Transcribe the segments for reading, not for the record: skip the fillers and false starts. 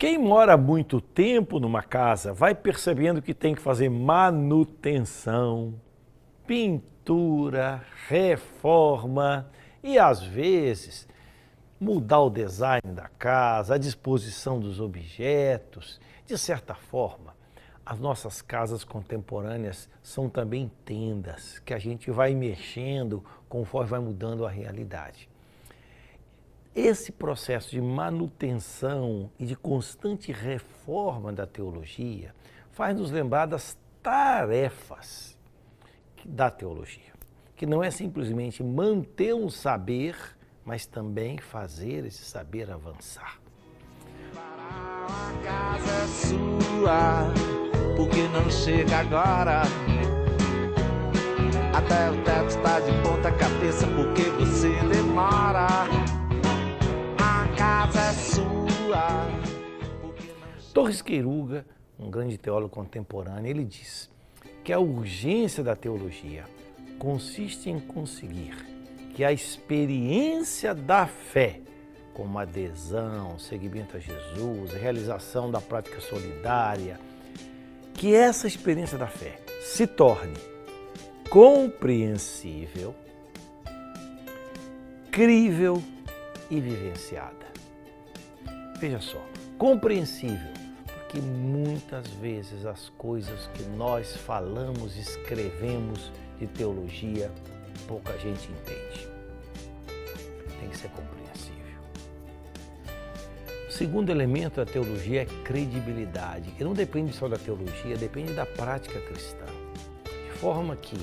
Quem mora muito tempo numa casa vai percebendo que tem que fazer manutenção, pintura, reforma e, às vezes, mudar o design da casa, a disposição dos objetos. De certa forma, as nossas casas contemporâneas são também tendas que a gente vai mexendo conforme vai mudando a realidade. Esse processo de manutenção e de constante reforma da teologia faz nos lembrar das tarefas da teologia, que não é simplesmente manter um saber, mas também fazer esse saber avançar. A casa é sua, porque não chega agora. Até o teto está de ponta cabeça, porque você demora. A casa é sua. Torres Queiruga, um grande teólogo contemporâneo, ele diz que a urgência da teologia consiste em conseguir que a experiência da fé, como adesão, seguimento a Jesus, realização da prática solidária, que essa experiência da fé se torne compreensível, crível e vivenciada. Veja só, compreensível, porque muitas vezes as coisas que nós falamos, escrevemos de teologia, pouca gente entende. Tem que ser compreensível. O segundo elemento da teologia é credibilidade, que não depende só da teologia, depende da prática cristã. De forma que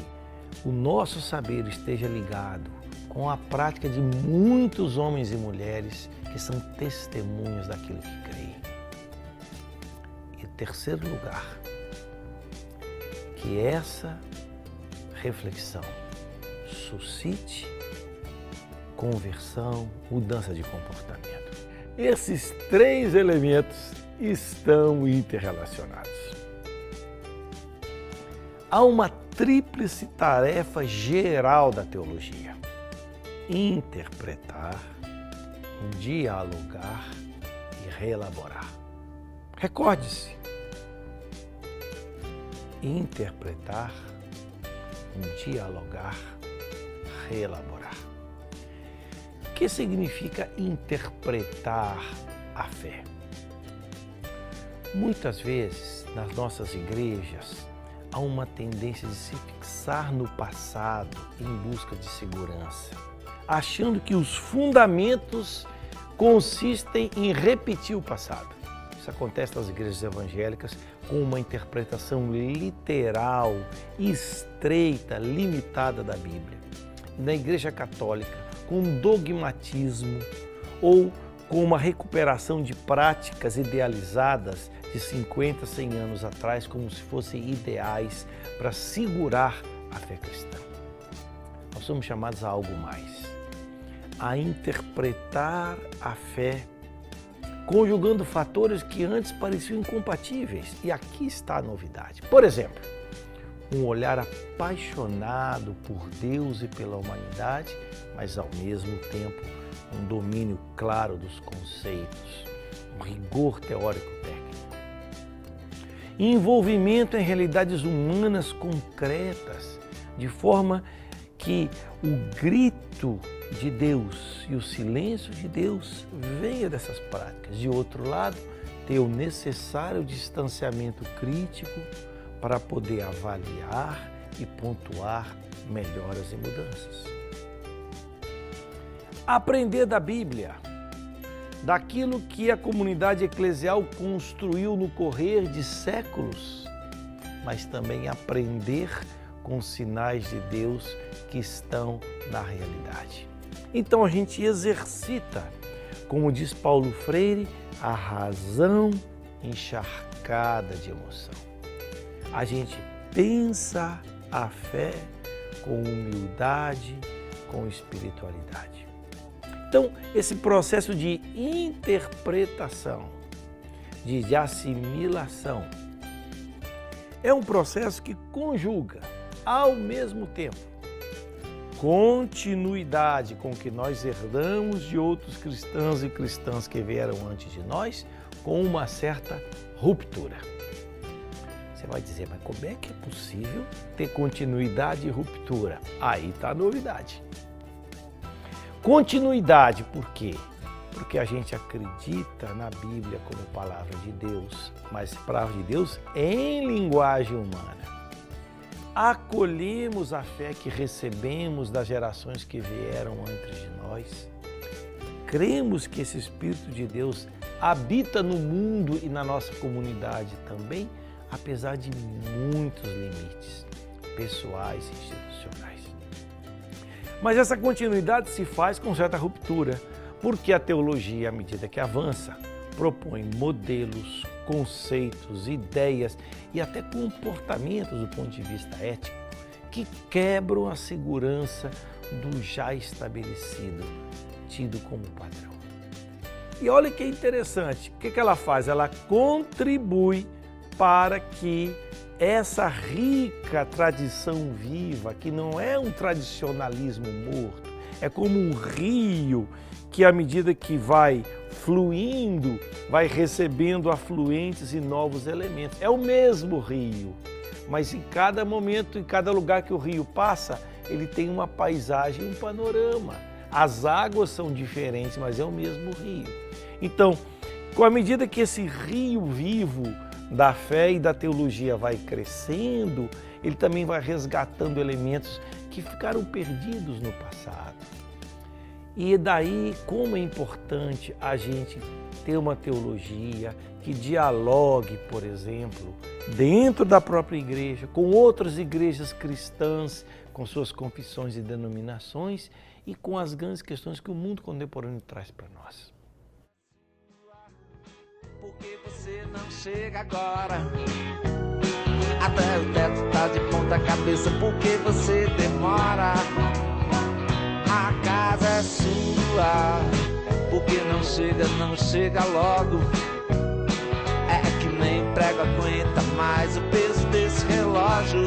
o nosso saber esteja ligado com a prática de muitos homens e mulheres que são testemunhos daquilo que creem. E em terceiro lugar, que essa reflexão suscite conversão, mudança de comportamento. Esses três elementos estão interrelacionados. Há uma tríplice tarefa geral da teologia: interpretar, dialogar e reelaborar. Recorde-se: interpretar, dialogar, reelaborar. O que significa interpretar a fé? Muitas vezes, nas nossas igrejas, há uma tendência de se fixar no passado em busca de segurança, achando que os fundamentos consistem em repetir o passado. Isso acontece nas igrejas evangélicas com uma interpretação literal, estreita, limitada da Bíblia. Na igreja católica, com um dogmatismo ou com uma recuperação de práticas idealizadas de 50, 100 anos atrás, como se fossem ideais para segurar a fé cristã. Nós somos chamados a algo mais, a interpretar a fé, conjugando fatores que antes pareciam incompatíveis. E aqui está a novidade. Por exemplo, um olhar apaixonado por Deus e pela humanidade, mas ao mesmo tempo um domínio claro dos conceitos, um rigor teórico-técnico. Envolvimento em realidades humanas concretas, de forma que o grito de Deus e o silêncio de Deus venha dessas práticas. De outro lado, ter o necessário distanciamento crítico para poder avaliar e pontuar melhoras e mudanças. Aprender da Bíblia, daquilo que a comunidade eclesial construiu no correr de séculos, mas também aprender com os sinais de Deus que estão na realidade. Então a gente exercita, como diz Paulo Freire, a razão encharcada de emoção. A gente pensa a fé com humildade, com espiritualidade. Então, esse processo de interpretação, de assimilação, é um processo que conjuga, ao mesmo tempo, continuidade com que nós herdamos de outros cristãos e cristãs que vieram antes de nós, com uma certa ruptura. Você vai dizer, mas como é que é possível ter continuidade e ruptura? Aí está a novidade. Continuidade, por quê? Porque a gente acredita na Bíblia como palavra de Deus, mas palavra de Deus em linguagem humana. Acolhemos a fé que recebemos das gerações que vieram antes de nós. Cremos que esse Espírito de Deus habita no mundo e na nossa comunidade também, apesar de muitos limites pessoais e institucionais. Mas essa continuidade se faz com certa ruptura, porque a teologia, à medida que avança, propõe modelos, conceitos, ideias e até comportamentos do ponto de vista ético que quebram a segurança do já estabelecido, tido como padrão. E olha que interessante, o que ela faz? Ela contribui para que essa rica tradição viva, que não é um tradicionalismo morto, é como um rio que, à medida que vai fluindo, vai recebendo afluentes e novos elementos. É o mesmo rio, mas em cada momento, em cada lugar que o rio passa, ele tem uma paisagem, um panorama. As águas são diferentes, mas é o mesmo rio. Então, com a medida que esse rio vivo da fé e da teologia vai crescendo, ele também vai resgatando elementos que ficaram perdidos no passado. E daí como é importante a gente ter uma teologia que dialogue, por exemplo, dentro da própria igreja, com outras igrejas cristãs, com suas confissões e denominações e com as grandes questões que o mundo contemporâneo traz para nós. Porque você não chega agora, até o teto tá de ponta cabeça, porque você demora. A casa é sua, porque não chega logo. É que nem prego aguenta mais o peso desse relógio.